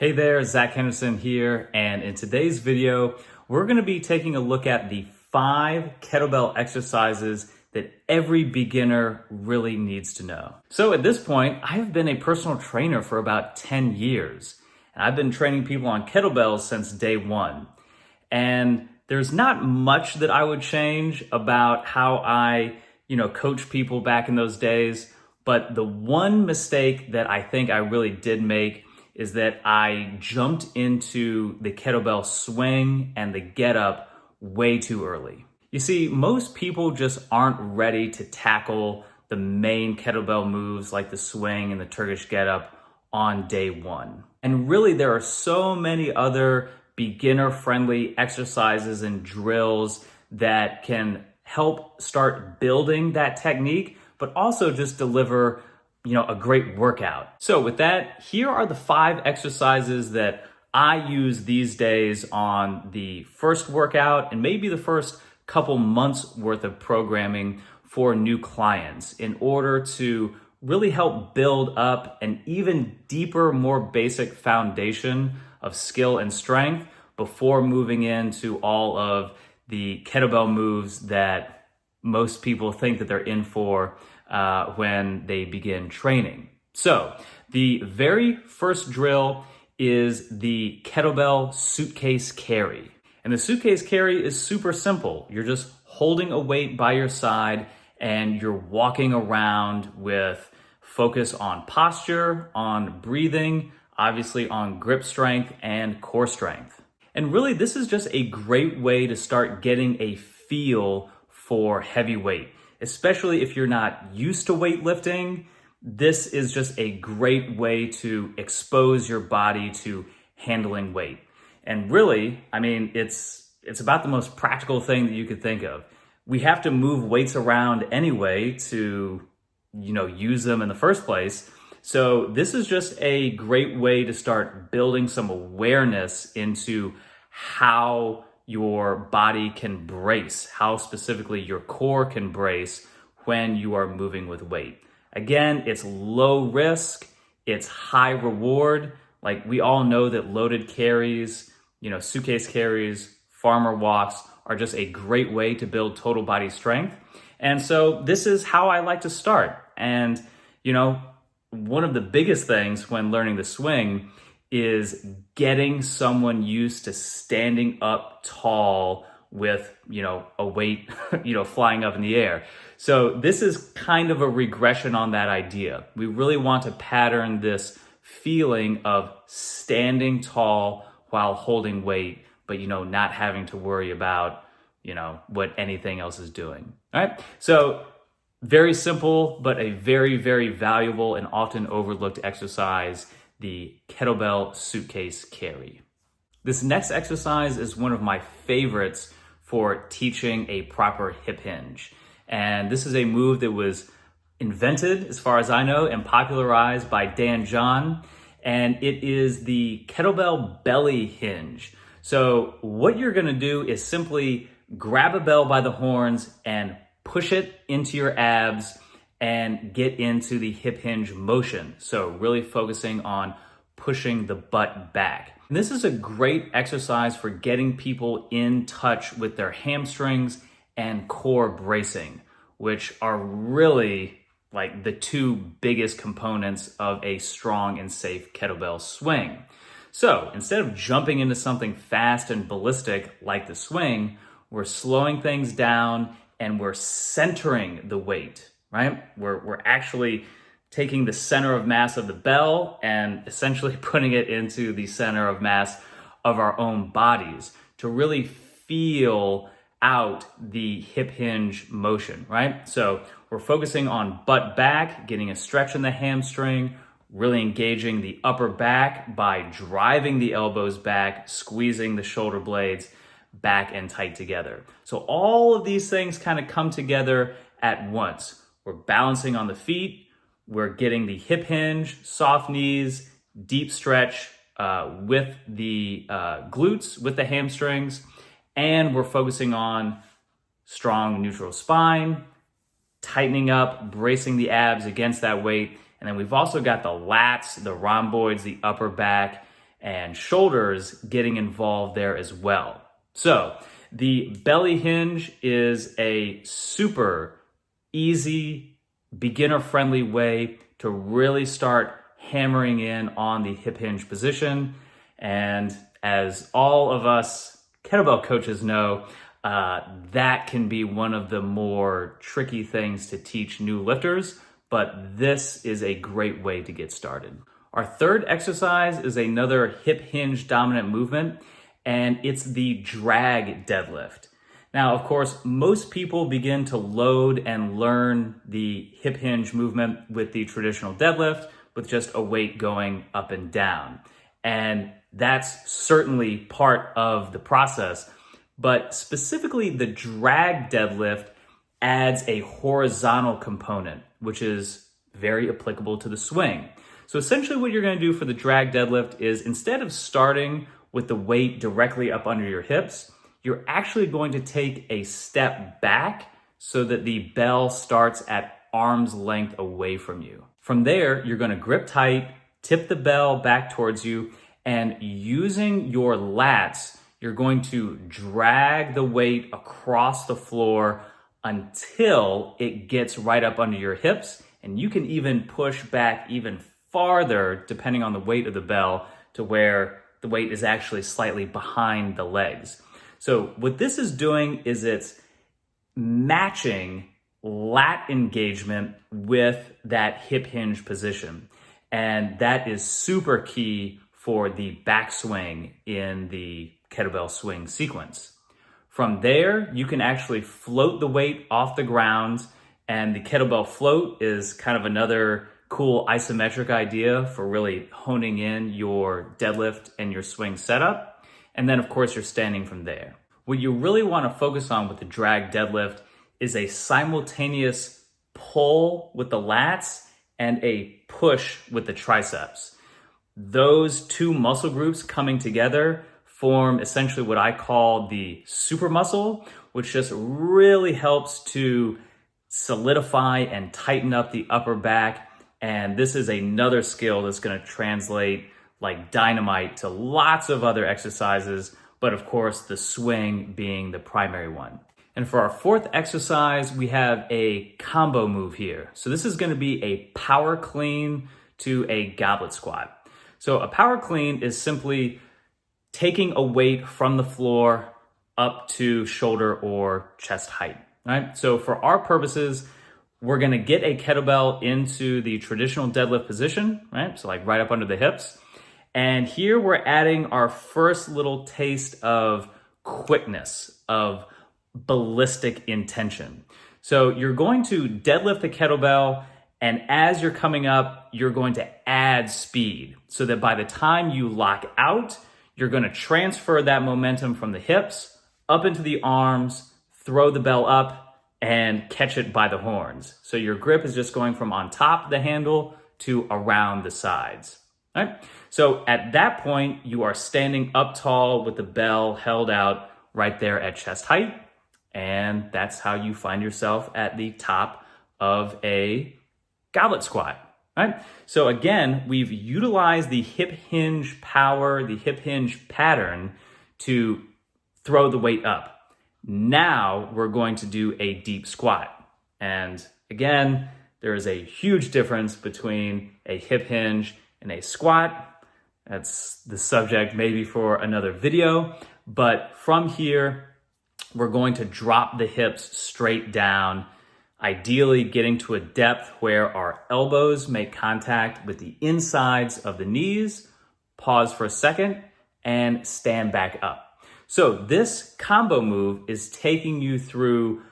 Hey there, Zack Henderson here, and in today's video, we're going to be taking a look at the 5 kettlebell exercises that every beginner really needs to know. So at this point, I've been a personal trainer for about 10 years, and I've been training people on kettlebells since day one. And there's not much that I would change about how I, coach people back in those days, but the one mistake that I think I really did make is that I jumped into the kettlebell swing and the get up way too early. You see, most people just aren't ready to tackle the main kettlebell moves like the swing and the Turkish get up on day one. And really, there are so many other beginner-friendly exercises and drills that can help start building that technique, but also just deliver a great workout. So with that, here are the 5 exercises that I use these days on the first workout and maybe the first couple months worth of programming for new clients in order to really help build up an even deeper, more basic foundation of skill and strength before moving into all of the kettlebell moves that most people think that they're in for when they begin training. So the very first drill is the kettlebell suitcase carry. And the suitcase carry is super simple. You're just holding a weight by your side and you're walking around with focus on posture, on breathing, obviously on grip strength and core strength. And really, this is just a great way to start getting a feel for heavy weight. Especially if you're not used to weightlifting, this is just a great way to expose your body to handling weight. And really, it's about the most practical thing that you could think of. We have to move weights around anyway to, use them in the first place. So this is just a great way to start building some awareness into how your body can brace, how specifically your core can brace when you are moving with weight. Again, it's low risk, it's high reward. Like we all know that loaded carries, suitcase carries, farmer walks are just a great way to build total body strength. And so this is how I like to start. And, one of the biggest things when learning the swing is getting someone used to standing up tall with, a weight, flying up in the air. So this is kind of a regression on that idea. We really want to pattern this feeling of standing tall while holding weight, but, not having to worry about, what anything else is doing. All right. So very simple, but a very, very valuable and often overlooked exercise, the kettlebell suitcase carry. This next exercise is one of my favorites for teaching a proper hip hinge. And this is a move that was invented, as far as I know, and popularized by Dan John. And it is the kettlebell belly hinge. So what you're gonna do is simply grab a bell by the horns and push it into your abs and get into the hip hinge motion. So really focusing on pushing the butt back. And this is a great exercise for getting people in touch with their hamstrings and core bracing, which are really like the 2 biggest components of a strong and safe kettlebell swing. So instead of jumping into something fast and ballistic like the swing, we're slowing things down and we're centering the weight, right? We're actually taking the center of mass of the bell and essentially putting it into the center of mass of our own bodies to really feel out the hip hinge motion, right? So we're focusing on butt back, getting a stretch in the hamstring, really engaging the upper back by driving the elbows back, squeezing the shoulder blades back and tight together. So all of these things kind of come together at once. We're balancing on the feet, we're getting the hip hinge, soft knees, deep stretch with the glutes, with the hamstrings, and we're focusing on strong neutral spine, tightening up, bracing the abs against that weight. And then we've also got the lats, the rhomboids, the upper back, and shoulders getting involved there as well. So the belly hinge is a super easy, beginner-friendly way to really start hammering in on the hip hinge position. And as all of us kettlebell coaches know, that can be one of the more tricky things to teach new lifters, but this is a great way to get started. Our third exercise is another hip hinge dominant movement, and it's the drag deadlift. Now, of course, most people begin to load and learn the hip hinge movement with the traditional deadlift with just a weight going up and down. And that's certainly part of the process. But specifically, the drag deadlift adds a horizontal component, which is very applicable to the swing. So essentially what you're going to do for the drag deadlift is, instead of starting with the weight directly up under your hips, you're actually going to take a step back so that the bell starts at arm's length away from you. From there, you're going to grip tight, tip the bell back towards you, and using your lats, you're going to drag the weight across the floor until it gets right up under your hips. And you can even push back even farther, depending on the weight of the bell, to where the weight is actually slightly behind the legs. So what this is doing is it's matching lat engagement with that hip hinge position. And that is super key for the backswing in the kettlebell swing sequence. From there, you can actually float the weight off the ground, and the kettlebell float is kind of another cool isometric idea for really honing in your deadlift and your swing setup. And then of course you're standing from there. What you really want to focus on with the drag deadlift is a simultaneous pull with the lats and a push with the triceps. Those two muscle groups coming together form essentially what I call the super muscle, which just really helps to solidify and tighten up the upper back. And this is another skill that's going to translate like dynamite to lots of other exercises, but of course the swing being the primary one. And for our fourth exercise, we have a combo move here. So this is going to be a power clean to a goblet squat. So a power clean is simply taking a weight from the floor up to shoulder or chest height, right? So for our purposes, we're going to get a kettlebell into the traditional deadlift position, right? So like right up under the hips. And here we're adding our first little taste of quickness, of ballistic intention. So you're going to deadlift the kettlebell, and as you're coming up, you're going to add speed so that by the time you lock out, you're going to transfer that momentum from the hips up into the arms, throw the bell up, and catch it by the horns. So your grip is just going from on top of the handle to around the sides. All right? So at that point, you are standing up tall with the bell held out right there at chest height. And that's how you find yourself at the top of a goblet squat. Right? So again, we've utilized the hip hinge power, the hip hinge pattern to throw the weight up. Now we're going to do a deep squat. And again, there is a huge difference between a hip hinge and a squat. That's the subject maybe for another video. But from here, we're going to drop the hips straight down, ideally getting to a depth where our elbows make contact with the insides of the knees. Pause for a second and stand back up. So this combo move is taking you through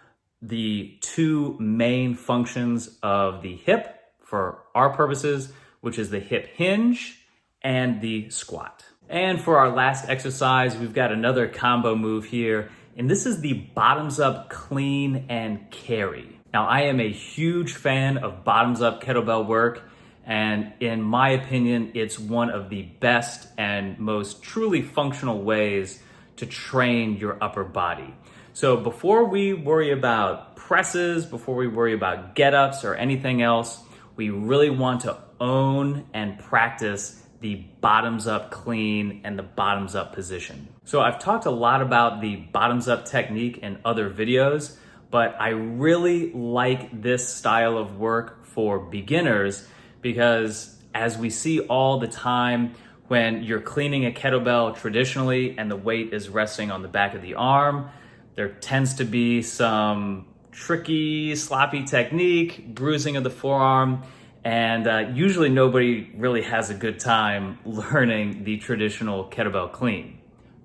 the two main functions of the hip for our purposes, which is the hip hinge and the squat. And for our last exercise, we've got another combo move here, and this is the bottoms up clean and carry. Now, I am a huge fan of bottoms up kettlebell work, and in my opinion, it's one of the best and most truly functional ways to train your upper body. So before we worry about presses, before we worry about get-ups or anything else, we really want to own and practice the bottoms up clean and the bottoms up position. So I've talked a lot about the bottoms up technique in other videos, but I really like this style of work for beginners because as we see all the time when you're cleaning a kettlebell traditionally and the weight is resting on the back of the arm, there tends to be some tricky, sloppy technique, bruising of the forearm, and usually nobody really has a good time learning the traditional kettlebell clean.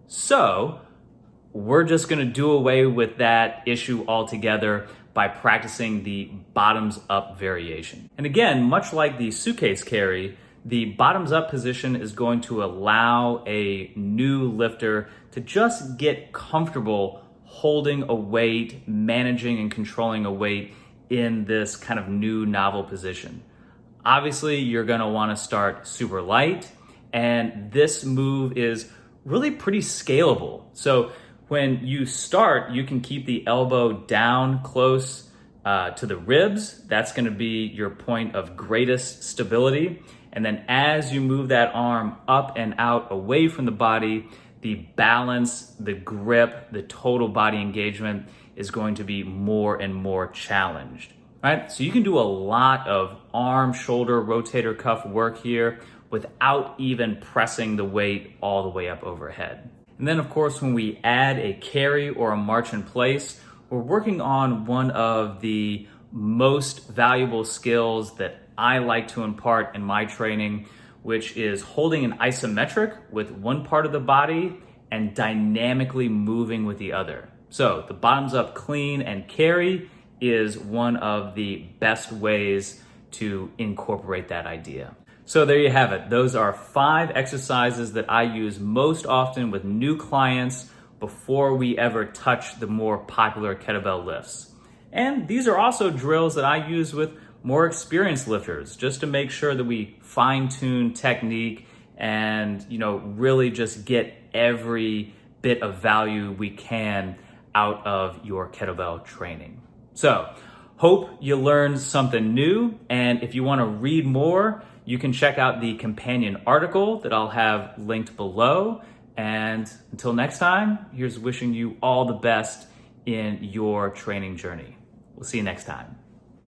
So we're just gonna do away with that issue altogether by practicing the bottoms up variation. And again, much like the suitcase carry, the bottoms up position is going to allow a new lifter to just get comfortable holding a weight, managing and controlling a weight in this kind of new novel position. Obviously, you're gonna wanna start super light, and this move is really pretty scalable. So when you start, you can keep the elbow down close to the ribs. That's gonna be your point of greatest stability. And then as you move that arm up and out away from the body, the balance, the grip, the total body engagement is going to be more and more challenged, right? So you can do a lot of arm, shoulder, rotator cuff work here without even pressing the weight all the way up overhead. And then of course, when we add a carry or a march in place, we're working on one of the most valuable skills that I like to impart in my training, which is holding an isometric with one part of the body and dynamically moving with the other. So the bottoms up clean and carry is one of the best ways to incorporate that idea. So there you have it. Those are 5 exercises that I use most often with new clients before we ever touch the more popular kettlebell lifts. And these are also drills that I use with more experienced lifters just to make sure that we fine-tune technique and really just get every bit of value we can out of your kettlebell training. So hope you learned something new, and if you want to read more, you can check out the companion article that I'll have linked below. And until next time, here's wishing you all the best in your training journey. We'll see you next time.